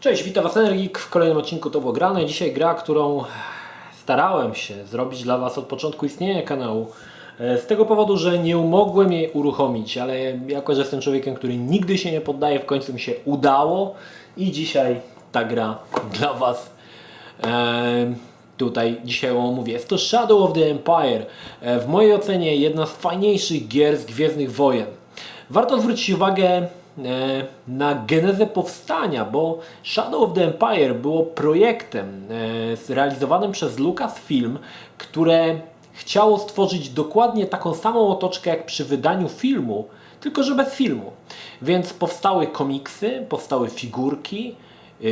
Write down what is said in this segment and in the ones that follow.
Cześć, witam Was Energik w kolejnym odcinku To Było Grane. Dzisiaj gra, którą starałem się zrobić dla Was od początku istnienia kanału. Z tego powodu, że nie mogłem jej uruchomić, ale jako, że jestem człowiekiem, który nigdy się nie poddaje, w końcu mi się udało i dzisiaj ta gra dla Was tutaj dzisiaj ją omówię. Jest to Shadow of the Empire. W mojej ocenie jedna z fajniejszych gier z Gwiezdnych Wojen. Warto zwrócić uwagę na genezę powstania, bo Shadow of the Empire było projektem zrealizowanym przez Lucasfilm, które chciało stworzyć dokładnie taką samą otoczkę jak przy wydaniu filmu, tylko że bez filmu. Więc powstały komiksy, powstały figurki,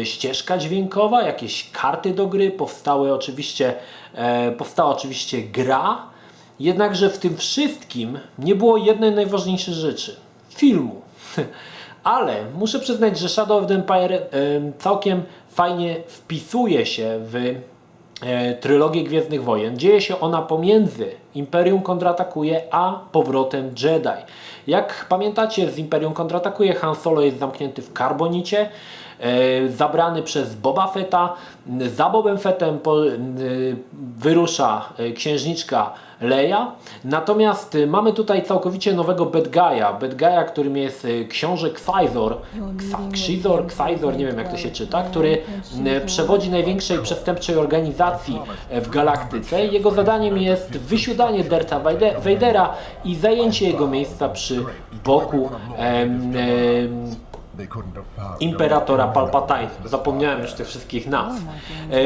ścieżka dźwiękowa, jakieś karty do gry, powstała oczywiście gra, jednakże w tym wszystkim nie było jednej najważniejszej rzeczy – filmu. Ale muszę przyznać, że Shadow of the Empire całkiem fajnie wpisuje się w trylogię Gwiezdnych Wojen. Dzieje się ona pomiędzy Imperium kontratakuje a powrotem Jedi. Jak pamiętacie, z Imperium kontratakuje Han Solo jest zamknięty w karbonicie, zabrany przez Boba Fetta. Za Bobem Fettem wyrusza księżniczka Leia. Natomiast mamy tutaj całkowicie nowego bad guy'a, którym jest książę Xizor, nie wiem jak to się czyta, który przewodzi największej przestępczej organizacji w galaktyce. Jego zadaniem jest wysiudanie Dartha Vadera i zajęcie jego miejsca przy boku Imperatora Palpatine. Zapomniałem już tych wszystkich nazw.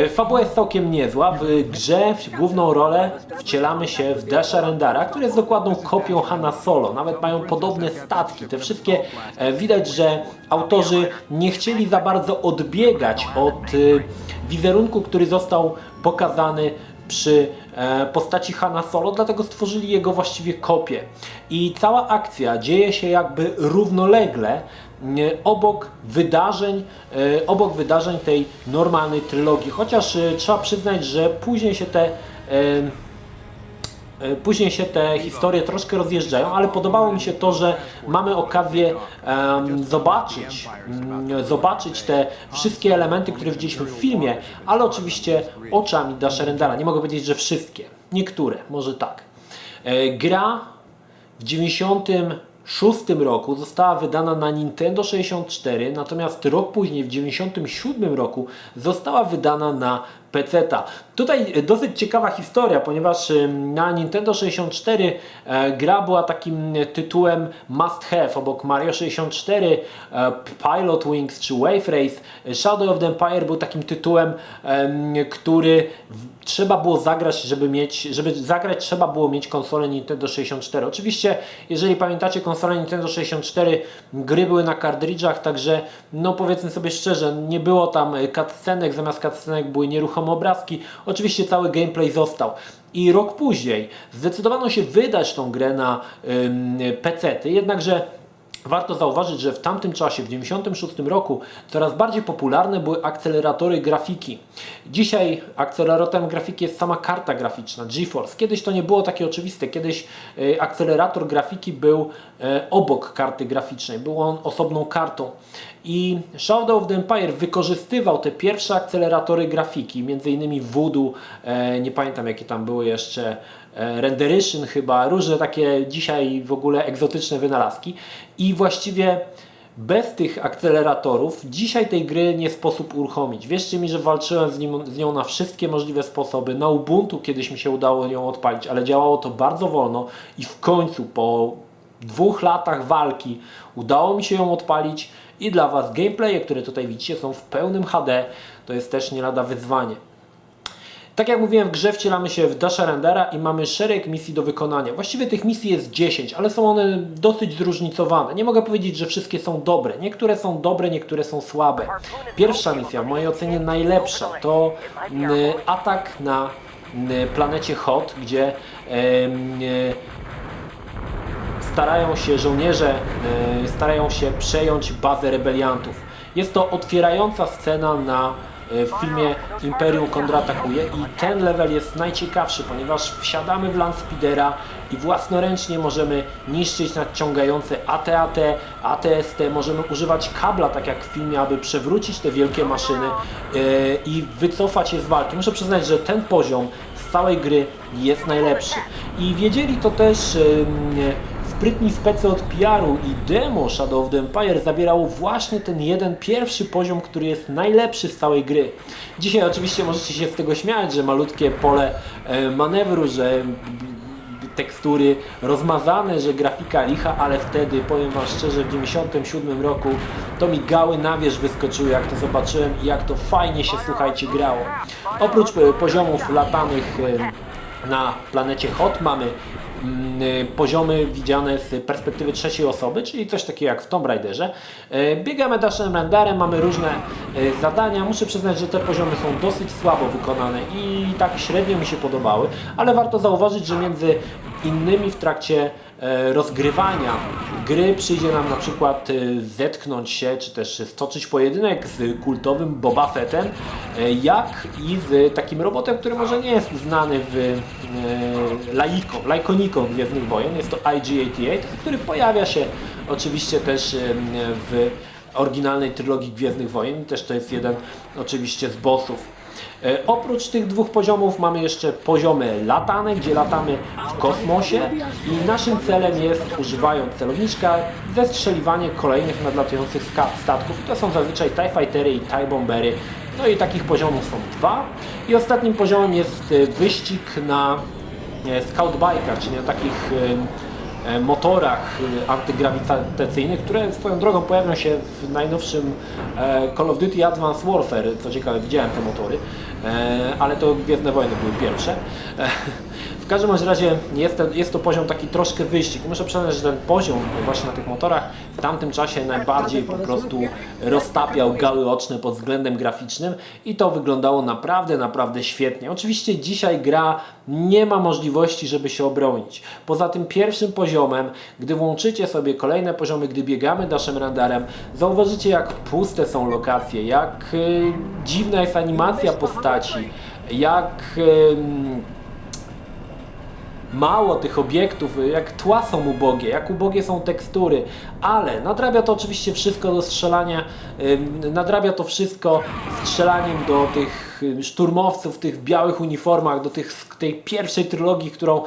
Fabuła jest całkiem niezła. W grze w główną rolę wcielamy się w Dasha Rendara, który jest dokładną kopią Hana Solo. Nawet mają podobne statki. Te wszystkie widać, że autorzy nie chcieli za bardzo odbiegać od wizerunku, który został pokazany przy postaci Hana Solo, dlatego stworzyli jego właściwie kopię. I cała akcja dzieje się jakby równolegle obok wydarzeń tej normalnej trylogii. Chociaż trzeba przyznać, że później się te historie troszkę rozjeżdżają, ale podobało mi się to, że mamy okazję zobaczyć te wszystkie elementy, które widzieliśmy w filmie, ale oczywiście oczami Dasha Rendara. Nie mogę powiedzieć, że wszystkie. Niektóre, może tak. Gra w 1996 roku została wydana na Nintendo 64, natomiast rok później, w 1997 roku, została wydana na PC-ta. Tutaj dosyć ciekawa historia, ponieważ na Nintendo 64 gra była takim tytułem must have obok Mario 64, Pilot Wings czy Wave Race. Shadow of the Empire był takim tytułem, który trzeba było zagrać, żeby zagrać trzeba było mieć konsolę Nintendo 64. Oczywiście, jeżeli pamiętacie konsolę Nintendo 64, gry były na kartridżach, także no powiedzmy sobie szczerze, nie było tam cutscenek, zamiast cutscenek były nieruchome obrazki. Oczywiście cały gameplay został. I rok później zdecydowano się wydać tą grę na PC-ty, jednakże warto zauważyć, że w tamtym czasie, w 1996 roku, coraz bardziej popularne były akceleratory grafiki. Dzisiaj akceleratorem grafiki jest sama karta graficzna, GeForce. Kiedyś to nie było takie oczywiste. Kiedyś akcelerator grafiki był obok karty graficznej. Był on osobną kartą. I Shadow of the Empire wykorzystywał te pierwsze akceleratory grafiki, m.in. Voodoo, nie pamiętam jakie tam były jeszcze, Renderation chyba, różne takie dzisiaj w ogóle egzotyczne wynalazki. I właściwie bez tych akceleratorów dzisiaj tej gry nie sposób uruchomić. Wierzcie mi, że walczyłem z nią na wszystkie możliwe sposoby. Na Ubuntu kiedyś mi się udało ją odpalić, ale działało to bardzo wolno i w końcu po 2 latach walki udało mi się ją odpalić i dla Was gameplaye, które tutaj widzicie, są w pełnym HD. To jest też nie lada wyzwanie. Tak jak mówiłem, w grze wcielamy się w Dasha Rendara i mamy szereg misji do wykonania. Właściwie tych misji jest 10, ale są one dosyć zróżnicowane. Nie mogę powiedzieć, że wszystkie są dobre. Niektóre są dobre, niektóre są słabe. Pierwsza misja, w mojej ocenie najlepsza, to atak na planecie Hoth, gdzie żołnierze starają się przejąć bazę rebeliantów. Jest to otwierająca scena na w filmie Imperium kontratakuje i ten level jest najciekawszy, ponieważ wsiadamy w Landspeedera i własnoręcznie możemy niszczyć nadciągające AT-AT, AT-ST, możemy używać kabla, tak jak w filmie, aby przewrócić te wielkie maszyny i wycofać je z walki. Muszę przyznać, że ten poziom z całej gry jest najlepszy. I wiedzieli to też sprytni specy od PR-u i demo Shadow of the Empire zawierało właśnie ten jeden pierwszy poziom, który jest najlepszy z całej gry. Dzisiaj oczywiście możecie się z tego śmiać, że malutkie pole manewru, że tekstury rozmazane, że grafika licha, ale wtedy, powiem Wam szczerze, w 1997 roku to mi gały na wierzch wyskoczyły, jak to zobaczyłem i jak to fajnie się, słuchajcie, grało. Oprócz poziomów latanych na planecie Hot mamy poziomy widziane z perspektywy trzeciej osoby, czyli coś takiego jak w Tomb Raiderze. Biegamy Dashem Rendarem, mamy różne zadania. Muszę przyznać, że te poziomy są dosyć słabo wykonane i tak średnio mi się podobały, ale warto zauważyć, że między innymi w trakcie rozgrywania gry przyjdzie nam na przykład zetknąć się, czy też stoczyć pojedynek z kultowym Boba Fettem, jak i z takim robotem, który może nie jest znany w laikonikom Gwiezdnych Wojen. Jest to IG-88, który pojawia się oczywiście też w oryginalnej trylogii Gwiezdnych Wojen. Też to jest jeden oczywiście z bossów. Oprócz tych dwóch poziomów mamy jeszcze poziomy latane, gdzie latamy w kosmosie i naszym celem jest, używając celowniczka, zestrzeliwanie kolejnych nadlatujących statków. I to są zazwyczaj TIE Fightery i TIE Bombery. No i takich poziomów są dwa. I ostatnim poziomem jest wyścig na scoutbike'ach, czyli na takich motorach antygrawitacyjnych, które swoją drogą pojawią się w najnowszym Call of Duty Advanced Warfare. Co ciekawe, widziałem te motory, ale to Gwiezdne Wojny były pierwsze. W każdym razie jest to poziom taki troszkę wyścig. Muszę przyznać, że ten poziom właśnie na tych motorach w tamtym czasie najbardziej po prostu roztapiał gały oczne pod względem graficznym i to wyglądało naprawdę świetnie. Oczywiście dzisiaj gra nie ma możliwości, żeby się obronić. Poza tym pierwszym poziomem, gdy włączycie sobie kolejne poziomy, gdy biegamy Dashem Rendarem, zauważycie, jak puste są lokacje, jak dziwna jest animacja postaci, jak mało tych obiektów, jak tła są ubogie, jak ubogie są tekstury, ale nadrabia to oczywiście wszystko do strzelania, nadrabia to wszystko strzelaniem do tych szturmowców w tych białych uniformach, do tej pierwszej trylogii, którą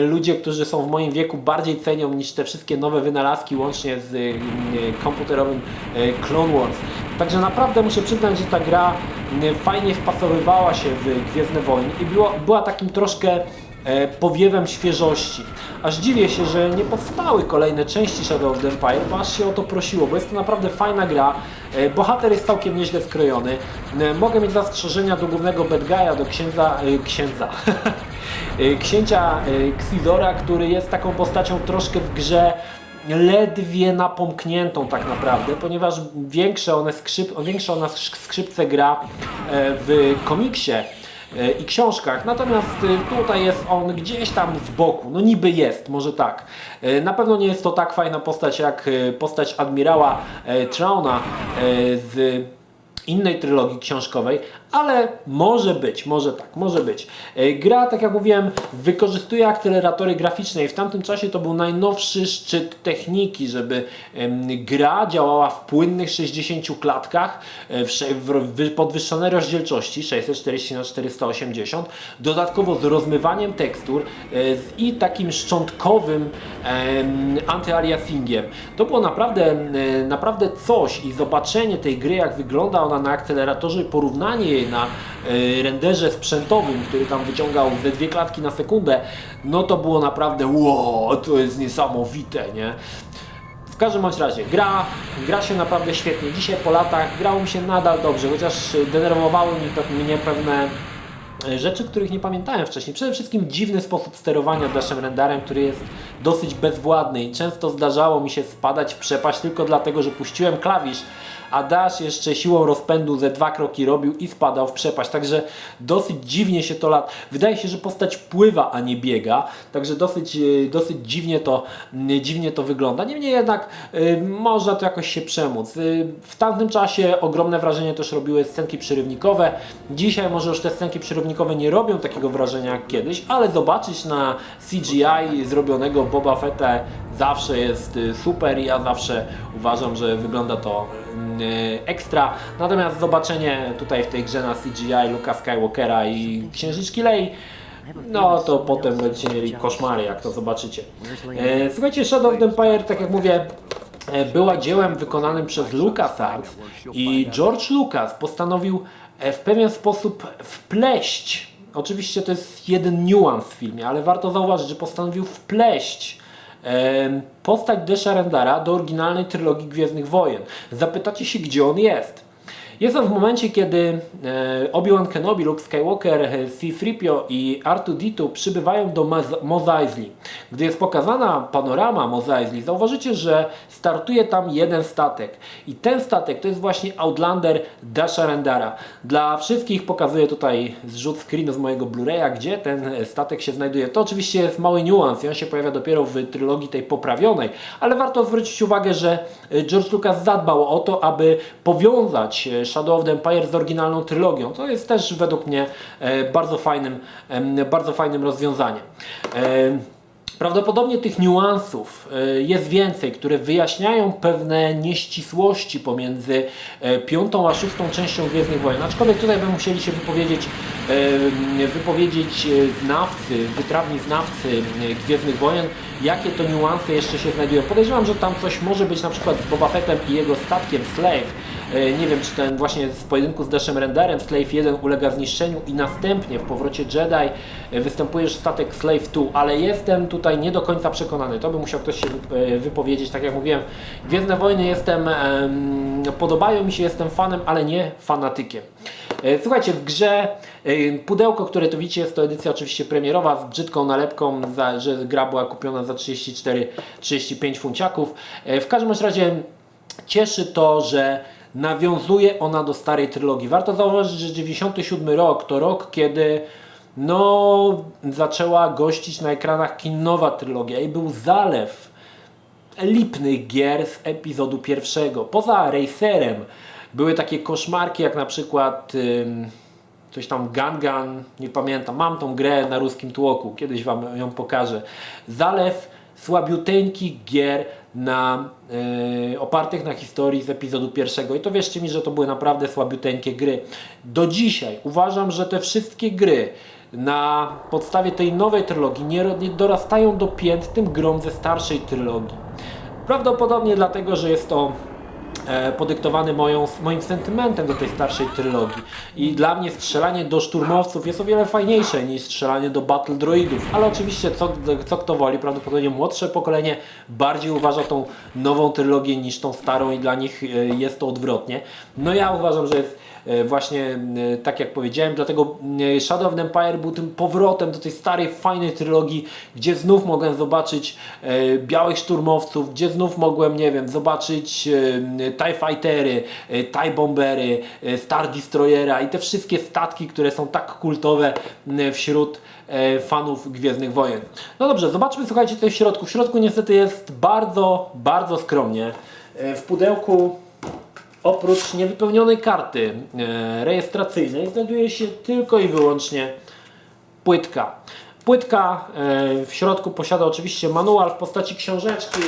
ludzie, którzy są w moim wieku, bardziej cenią niż te wszystkie nowe wynalazki, łącznie z komputerowym Clone Wars. Także naprawdę muszę przyznać, że ta gra fajnie wpasowywała się w Gwiezdne Wojny i była takim troszkę powiewem świeżości. Aż dziwię się, że nie powstały kolejne części Shadow of the Empire, bo aż się o to prosiło, bo jest to naprawdę fajna gra. Bohater jest całkiem nieźle skrojony. Mogę mieć zastrzeżenia do głównego bad guy'a, do księcia Xizora, który jest taką postacią troszkę w grze ledwie napomkniętą tak naprawdę, ponieważ większe one skrzypce gra w komiksie i książkach, natomiast tutaj jest on gdzieś tam z boku, no niby jest, może tak. Na pewno nie jest to tak fajna postać jak postać admirała Trauna z innej trylogii książkowej, ale może być, może tak, może być. Gra, tak jak mówiłem, wykorzystuje akceleratory graficzne i w tamtym czasie to był najnowszy szczyt techniki, żeby gra działała w płynnych 60 klatkach, w podwyższonej rozdzielczości 640x480, dodatkowo z rozmywaniem tekstur i takim szczątkowym antyaliasingiem. To było naprawdę coś i zobaczenie tej gry, jak wygląda ona na akceleratorze, porównanie jej na renderze sprzętowym, który tam wyciągał ze 2 klatki na sekundę, no to było naprawdę wow, to jest niesamowite, nie? W każdym bądź razie, gra się naprawdę świetnie. Dzisiaj po latach grało mi się nadal dobrze, chociaż denerwowały mnie pewne rzeczy, których nie pamiętałem wcześniej. Przede wszystkim dziwny sposób sterowania Dashem Rendarem, który jest dosyć bezwładny i często zdarzało mi się spadać w przepaść tylko dlatego, że puściłem klawisz, a Dash jeszcze siłą rozpędu ze 2 kroki robił i spadał w przepaść. Także dosyć dziwnie się to wydaje się, że postać pływa, a nie biega. Także dosyć dziwnie to wygląda. Niemniej jednak można to jakoś się przemóc. W tamtym czasie ogromne wrażenie też robiły scenki przerywnikowe. Dzisiaj może już te scenki przerywnikowe nie robią takiego wrażenia jak kiedyś, ale zobaczyć na CGI zrobionego Boba Fetta zawsze jest super i ja zawsze uważam, że wygląda to ekstra. Natomiast zobaczenie tutaj w tej grze na CGI Luka Skywalkera i Księżniczki Lei, no to potem będziecie mieli koszmary, jak to zobaczycie. Słuchajcie, Shadow of the Empire, tak jak mówię, była dziełem wykonanym przez LucasArts i George Lucas postanowił w pewien sposób wpleść, oczywiście to jest jeden niuans w filmie, ale warto zauważyć, że postanowił wpleść postać Dasha Rendara do oryginalnej trylogii Gwiezdnych Wojen. Zapytacie się, gdzie on jest? Jest on w momencie, kiedy Obi-Wan Kenobi, Luke Skywalker, C-3PO i R2-D2 przybywają do Mos Eisley. Gdy jest pokazana panorama Mos Eisley, zauważycie, że startuje tam jeden statek. I ten statek to jest właśnie Outlander Dasha Rendara. Dla wszystkich pokazuję tutaj zrzut screenu z mojego Blu-raya, gdzie ten statek się znajduje. To oczywiście jest mały niuans i on się pojawia dopiero w trylogii tej poprawionej, ale warto zwrócić uwagę, że George Lucas zadbał o to, aby powiązać Shadow of the Empire z oryginalną trylogią. To jest też według mnie bardzo fajnym rozwiązaniem. Prawdopodobnie tych niuansów jest więcej, które wyjaśniają pewne nieścisłości pomiędzy 5. a 6. częścią Gwiezdnych Wojen. Aczkolwiek tutaj by musieli się wypowiedzieć wytrawni znawcy Gwiezdnych Wojen, jakie to niuanse jeszcze się znajdują. Podejrzewam, że tam coś może być na przykład z Boba Fettem i jego statkiem Slave. Nie wiem, czy ten właśnie z pojedynku z Dashem Rendarem Slave 1 ulega zniszczeniu i następnie w powrocie Jedi występuje statek Slave 2, ale jestem tutaj nie do końca przekonany. To by musiał ktoś się wypowiedzieć. Tak jak mówiłem, Gwiezdne Wojny podobają mi się, jestem fanem, ale nie fanatykiem. Słuchajcie, w grze pudełko, które tu widzicie, jest to edycja oczywiście premierowa z brzydką nalepką, że gra była kupiona za 34-35 funciaków. W każdym razie cieszy to, że nawiązuje ona do starej trylogii. Warto zauważyć, że 97 rok to rok, kiedy zaczęła gościć na ekranach kin nowa trylogia i był zalew lipnych gier z epizodu pierwszego. Poza Racerem były takie koszmarki jak na przykład coś tam Gun, nie pamiętam, mam tą grę na ruskim tłoku, kiedyś Wam ją pokażę. Zalew słabiuteńkich gier opartych na historii z epizodu pierwszego i to wierzcie mi, że to były naprawdę słabiuteńkie gry. Do dzisiaj uważam, że te wszystkie gry na podstawie tej nowej trylogii nie dorastają do pięt tym grom ze starszej trylogii. Prawdopodobnie dlatego, że jest to podyktowany moim sentymentem do tej starszej trylogii. I dla mnie strzelanie do szturmowców jest o wiele fajniejsze niż strzelanie do battle droidów. Ale oczywiście co kto woli, prawdopodobnie młodsze pokolenie bardziej uważa tą nową trylogię niż tą starą i dla nich jest to odwrotnie. No ja uważam, że jest właśnie tak jak powiedziałem, dlatego Shadow of the Empire był tym powrotem do tej starej, fajnej trylogii, gdzie znów mogłem zobaczyć białych szturmowców, gdzie znów mogłem, nie wiem, zobaczyć TIE Fightery, TIE Bombery, Star Destroyera i te wszystkie statki, które są tak kultowe wśród fanów Gwiezdnych Wojen. No dobrze, zobaczmy, słuchajcie, co jest w środku. W środku niestety jest bardzo, bardzo skromnie. W pudełku oprócz niewypełnionej karty rejestracyjnej znajduje się tylko i wyłącznie płytka. Płytka w środku posiada oczywiście manual w postaci książeczki.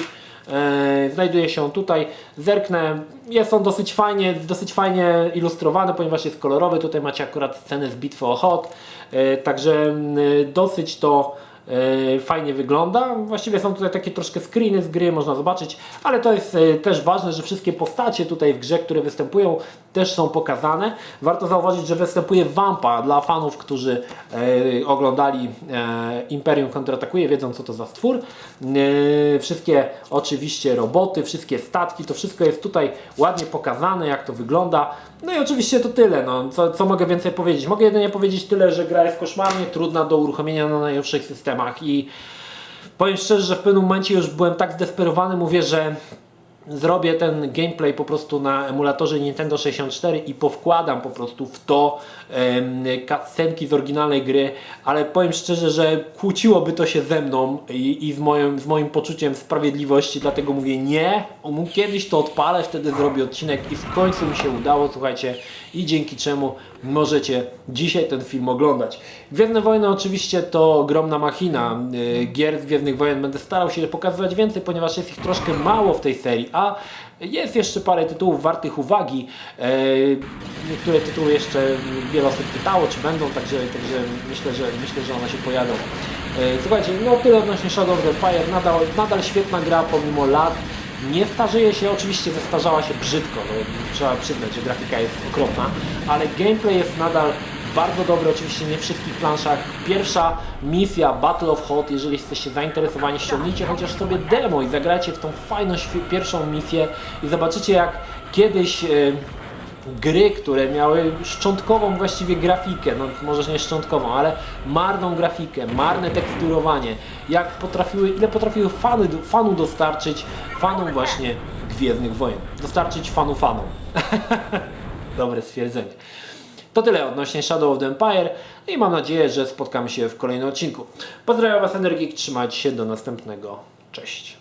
Znajduje się tutaj, zerknę, jest on dosyć fajnie ilustrowany, ponieważ jest kolorowy. Tutaj macie akurat scenę z Bitwy o Hoth, także dosyć to fajnie wygląda. Właściwie są tutaj takie troszkę screeny z gry, można zobaczyć, ale to jest też ważne, że wszystkie postacie tutaj w grze, które występują, też są pokazane. Warto zauważyć, że występuje Wampa dla fanów, którzy oglądali Imperium kontratakuje, wiedzą co to za stwór. Wszystkie oczywiście roboty, wszystkie statki, to wszystko jest tutaj ładnie pokazane, jak to wygląda. No i oczywiście to tyle. No, co mogę więcej powiedzieć? Mogę jedynie powiedzieć tyle, że gra jest koszmarnie trudna do uruchomienia na najnowszych systemach i powiem szczerze, że w pewnym momencie już byłem tak zdesperowany, mówię, że zrobię ten gameplay po prostu na emulatorze Nintendo 64 i powkładam po prostu w to cutscenki z oryginalnej gry, ale powiem szczerze, że kłóciłoby to się ze mną i z moim poczuciem sprawiedliwości, dlatego mówię nie, kiedyś to odpalę, wtedy zrobię odcinek i w końcu mi się udało, słuchajcie, i dzięki czemu możecie dzisiaj ten film oglądać. Gwiezdne Wojny oczywiście to ogromna machina gier z Gwiezdnych Wojen, będę starał się pokazywać więcej, ponieważ jest ich troszkę mało w tej serii, a jest jeszcze parę tytułów wartych uwagi. Niektóre tytuły jeszcze wiele osób pytało, czy będą, także myślę, że one się pojawią. Słuchajcie, no tyle odnośnie Shadow of the Empire, nadal świetna gra pomimo lat. Nie starzeje się, oczywiście zestarzała się brzydko, no, trzeba przyznać, że grafika jest okropna, ale gameplay jest nadal bardzo dobry, oczywiście nie w wszystkich planszach. Pierwsza misja Battle of Hoth, jeżeli jesteście zainteresowani, ściągnijcie chociaż sobie demo i zagrajcie w tą fajną pierwszą misję i zobaczycie, jak kiedyś gry, które miały szczątkową właściwie grafikę, no może nie szczątkową, ale marną grafikę, marne teksturowanie, ile potrafiły fanu dostarczyć, fanom właśnie Gwiezdnych Wojen. Dostarczyć fanom. Dobre stwierdzenie. To tyle odnośnie Shadow of the Empire i mam nadzieję, że spotkamy się w kolejnym odcinku. Pozdrawiam Was, Energik, trzymajcie się, do następnego. Cześć.